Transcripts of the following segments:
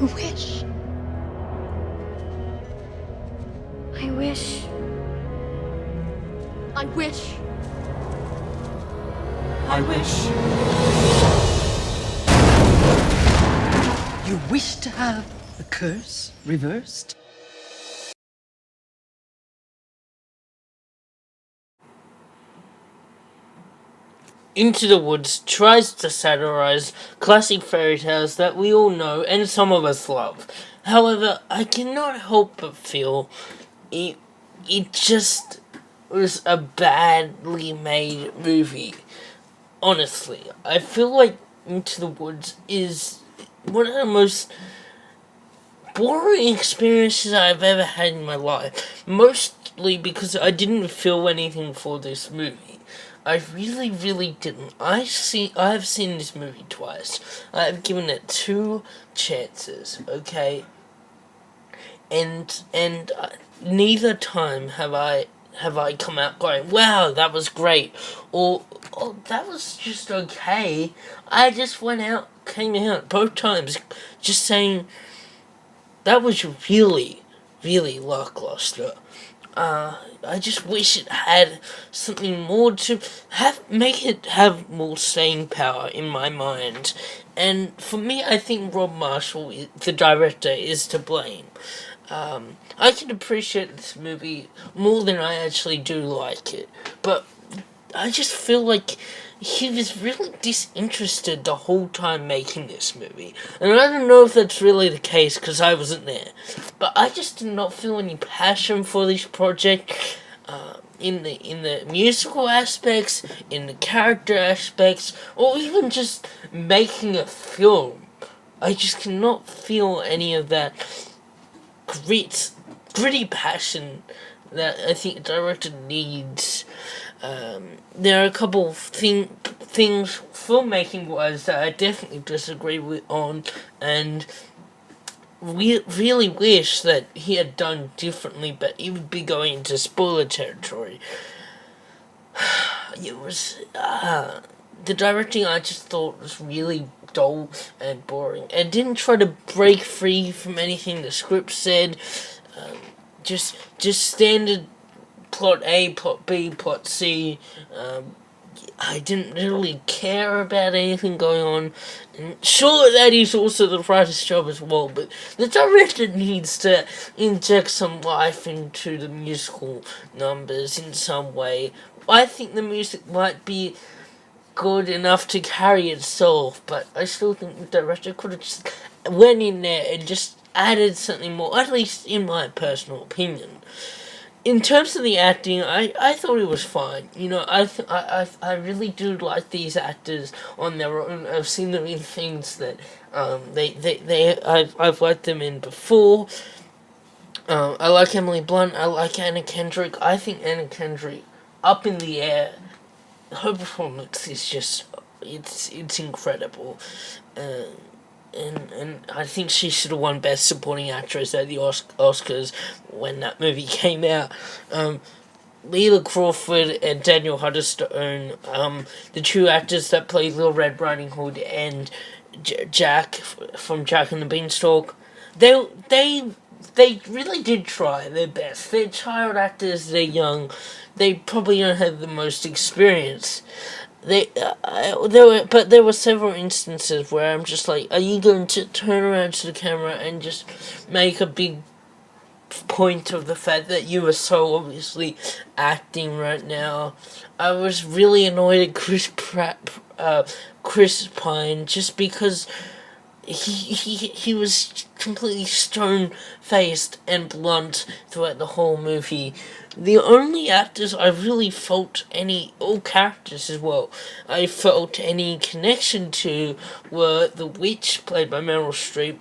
wish. I wish. I wish. I wish. You wish to have the curse reversed? Into the Woods tries to satirize classic fairy tales that we all know and some of us love. However, I cannot help but feel it just was a badly made movie. Honestly, I feel like Into the Woods is one of the most boring experiences I've ever had in my life. Mostly because I didn't feel anything for this movie. I really, really didn't. I have seen this movie twice. I have given it 2 chances, okay? And neither time have I come out going, wow, that was great, or oh, that was just okay. I just came out both times just saying, that was really, really lackluster. I just wish it had something more to make it have more staying power in my mind. And for me, I think Rob Marshall, the director, is to blame. I can appreciate this movie more than I actually do like it, but I just feel like he was really disinterested the whole time making this movie. And I don't know if that's really the case because I wasn't there. But I just did not feel any passion for this project. In the musical aspects, in the character aspects, or even just making a film. I just cannot feel any of that gritty passion that I think a director needs. There are a couple of things filmmaking wise that I definitely disagree with on, and we really wish that he had done differently, but it would be going into spoiler territory. It was the directing I just thought was really dull and boring, and didn't try to break free from anything the script said. Just standard plot A, plot B, plot C. I didn't really care about anything going on. And sure, that is also the writer's job as well, but the director needs to inject some life into the musical numbers in some way. I think the music might be good enough to carry itself, but I still think the director could have just went in there and just added something more, at least in my personal opinion. In terms of the acting, I thought it was fine. You know, I really do like these actors on their own. I've seen them in things that I've liked them in before. I like Emily Blunt. I like Anna Kendrick. I think Anna Kendrick, Up in the Air, her performance is just it's incredible. And I think she should have won Best Supporting Actress at the Oscars when that movie came out. Leila Crawford and Daniel Huddlestone, the 2 actors that played Little Red Riding Hood and Jack from Jack and the Beanstalk, they really did try their best. They're child actors, they're young, they probably don't have the most experience. There were several instances where I'm just like, are you going to turn around to the camera and just make a big point of the fact that you are so obviously acting right now? I was really annoyed at Chris Pine just because he was completely stone-faced and blunt throughout the whole movie. The only actors I really felt all characters as well, I felt any connection to were the witch, played by Meryl Streep.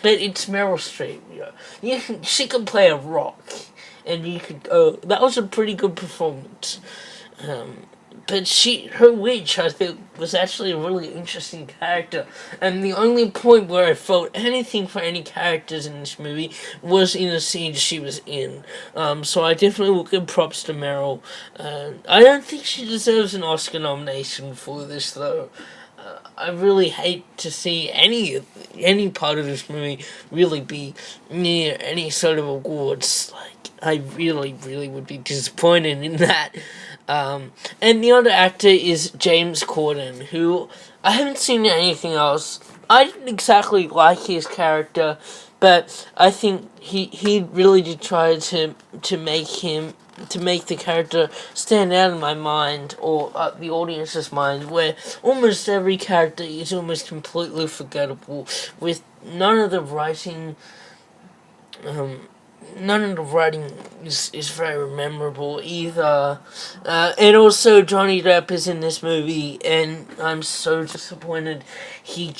But it's Meryl Streep, you know. She can play a rock, and you could go, that was a pretty good performance. But her witch, I think, was actually a really interesting character. And the only point where I felt anything for any characters in this movie was in the scene she was in. So I definitely will give props to Meryl. I don't think she deserves an Oscar nomination for this, though. I really hate to see any any part of this movie really be near any sort of awards. Like, I really, really would be disappointed in that. And the other actor is James Corden, who I haven't seen anything else. I didn't exactly like his character, but I think he really did try to make the character stand out in my mind, or the audience's mind, where almost every character is almost completely forgettable, with none of the writing is very memorable either. And also Johnny Depp is in this movie, and I'm so disappointed. He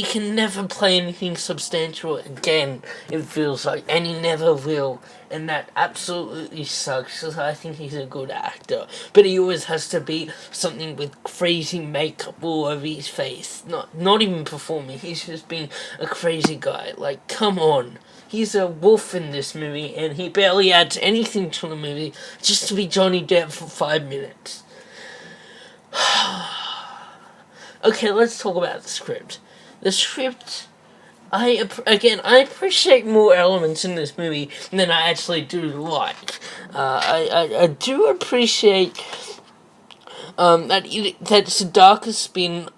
can never play anything substantial again, it feels like, and he never will. And that absolutely sucks, because I think he's a good actor. But he always has to be something with crazy makeup all over his face. Not even performing, he's just being a crazy guy. Like, come on. He's a wolf in this movie, and he barely adds anything to the movie just to be Johnny Depp for 5 minutes. Okay, let's talk about the script. The script, I appreciate more elements in this movie than I actually do like. I do appreciate that it's a darker spin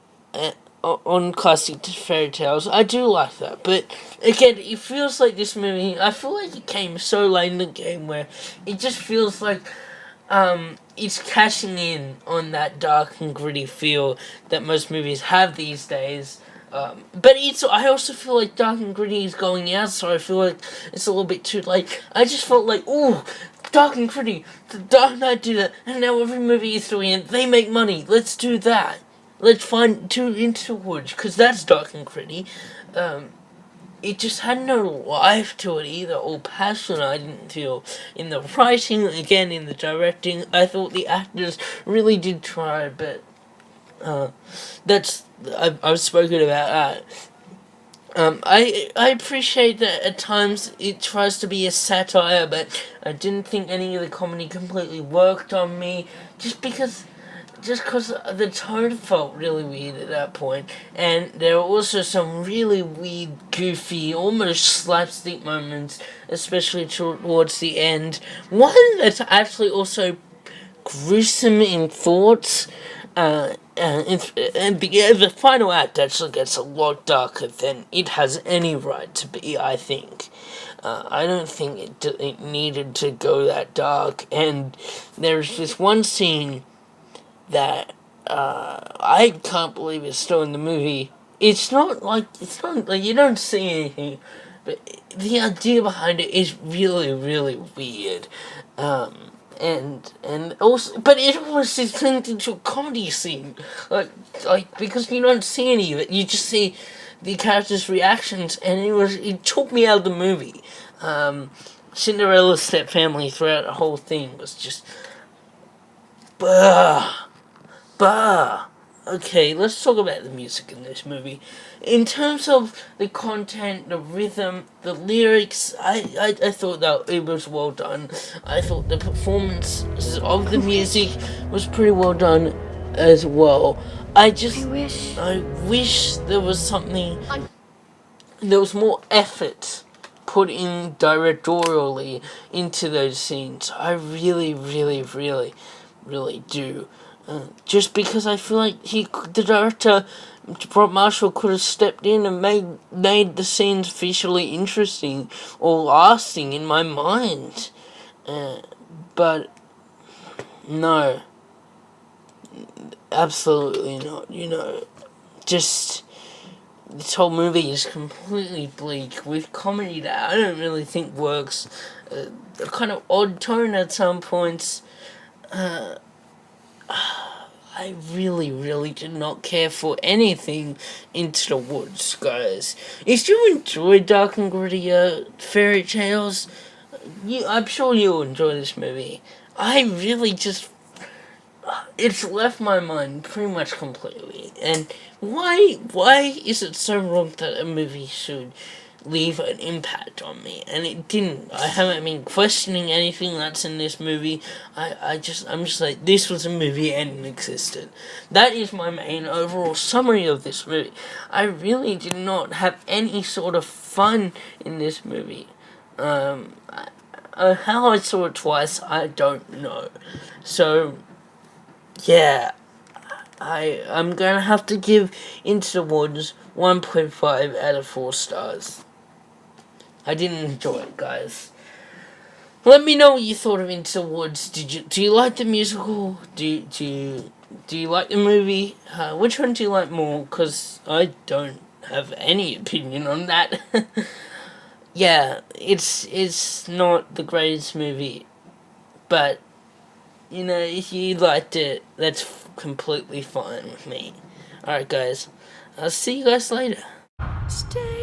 on classic fairy tales. I do like that, but again, it feels like this movie, I feel like it came so late in the game where it just feels like it's cashing in on that dark and gritty feel that most movies have these days. But I also feel like dark and gritty is going out, so I feel like it's a little bit too late. I just felt like, ooh, dark and gritty, the Dark Knight did it, and now every movie is doing it, they make money, let's do that. Let's find Into the Woods, because that's dark and gritty. It just had no life to it either, or passion. I didn't feel in the writing, again in the directing. I thought the actors really did try, but I've spoken about that. I appreciate that at times it tries to be a satire, but I didn't think any of the comedy completely worked on me, just because the tone felt really weird at that point, and there were also some really weird, goofy, almost slapstick moments, especially towards the end. One that's actually also gruesome in thoughts, and the final act actually gets a lot darker than it has any right to be, I think. I don't think it needed to go that dark, and there's this one scene that I can't believe it's still in the movie. It's not like you don't see anything, but the idea behind it is really, really weird. And also, but it almost is turned into a comedy scene, like because you don't see any of it, you just see the characters' reactions, and it took me out of the movie. Cinderella's stepfamily throughout the whole thing was just, Okay, let's talk about the music in this movie. In terms of the content, the rhythm, the lyrics, I thought that it was well done. I thought the performances of the music was pretty well done as well. I wish there was something, there was more effort put in directorially into those scenes. I really, really, really, really do. Just because I feel like the director, Rob Marshall, could have stepped in and made the scenes visually interesting or lasting in my mind. But no, absolutely not. Just this whole movie is completely bleak with comedy that I don't really think works. A kind of odd tone at some points. I really, really did not care for anything Into the Woods, guys. If you enjoy dark and gritty fairy tales, I'm sure you'll enjoy this movie. I really just, it's left my mind pretty much completely. And why is it so wrong that a movie should leave an impact on me, and it didn't. I haven't been questioning anything that's in this movie. I'm just like, this was a movie and it existed. That is my main overall summary of this movie. I really did not have any sort of fun in this movie. How I saw it twice, I don't know. So, yeah, I'm gonna have to give Into the Woods 1.5 out of 4 stars. I didn't enjoy it, guys. Let me know what you thought of Into the Woods. Do you like the musical? Do you like the movie? Which one do you like more? Because I don't have any opinion on that. Yeah, it's not the greatest movie, but you know, if you liked it, that's completely fine with me. Alright, guys, I'll see you guys later. Stay